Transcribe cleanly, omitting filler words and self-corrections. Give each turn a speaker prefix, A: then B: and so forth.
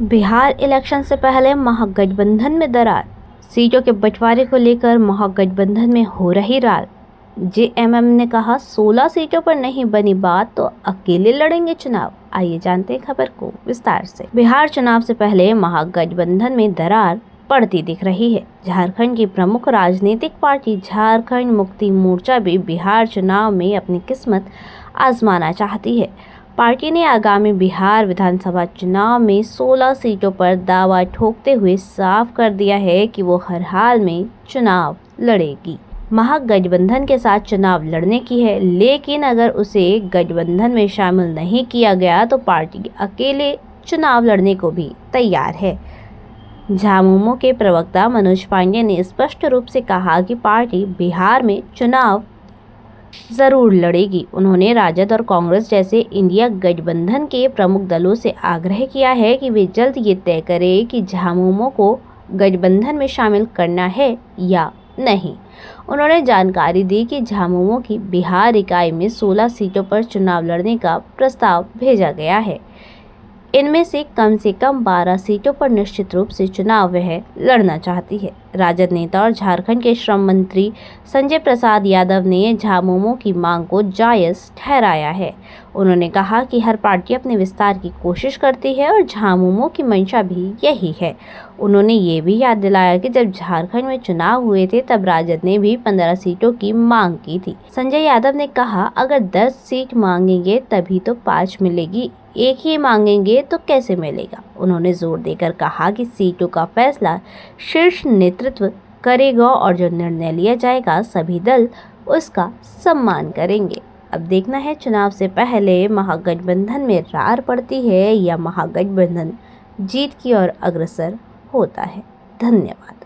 A: Bihar election से पहले महागठबंधन में दरार, सीटों के बंटवारे को लेकर महागठबंधन में हो रही रार। जेएमएम ने कहा 16 सीटों पर नहीं बनी बात तो अकेले लड़ेंगे चुनाव। आइए जानते हैं खबर को विस्तार से। बिहार चुनाव से पहले महागठबंधन में दरार पड़ती दिख रही है। झारखंड की प्रमुख राजनीतिक पार्टी झारखंड मुक्ति मोर्चा भी बिहार चुनाव में अपनी किस्मत आजमाना चाहती है। पार्टी ने आगामी बिहार विधानसभा चुनाव में 16 सीटों पर दावा ठोकते हुए साफ कर दिया है कि वो हर हाल में चुनाव लड़ेगी। महागठबंधन के साथ चुनाव लड़ने की है, लेकिन अगर उसे गठबंधन में शामिल नहीं किया गया तो पार्टी अकेले चुनाव लड़ने को भी तैयार है। झामुमो के प्रवक्ता मनोज पांडे ने स्पष्ट रूप से कहा कि पार्टी बिहार में चुनाव जरूर लड़ेगी। उन्होंने राजद और कांग्रेस जैसे इंडिया गठबंधन के प्रमुख दलों से आग्रह किया है कि वे जल्द ये तय करें कि झामुमो को गठबंधन में शामिल करना है या नहीं। उन्होंने जानकारी दी कि झामुमो की बिहार इकाई में 16 सीटों पर चुनाव लड़ने का प्रस्ताव भेजा गया है। इनमें से कम 12 सीटों पर निश्चित रूप से चुनाव वह लड़ना चाहती है। राजद नेता और झारखंड के श्रम मंत्री संजय प्रसाद यादव ने झामुमो की मांग को जायज़ ठहराया है। उन्होंने कहा कि हर पार्टी अपने विस्तार की कोशिश करती है और झामुमो की मंशा भी यही है। उन्होंने ये भी याद दिलाया कि जब झारखंड में चुनाव हुए थे तब राजद ने भी 15 सीटों की मांग की थी। संजय यादव ने कहा, अगर 10 सीट मांगेंगे तभी तो 5 मिलेगी, एक ही मांगेंगे तो कैसे मिलेगा। उन्होंने जोर देकर कहा कि सीटों का फैसला शीर्ष नेतृत्व करेगा और जो निर्णय लिया जाएगा सभी दल उसका सम्मान करेंगे। अब देखना है चुनाव से पहले महागठबंधन में रार पड़ती है या महागठबंधन जीत की ओर अग्रसर होता है। धन्यवाद।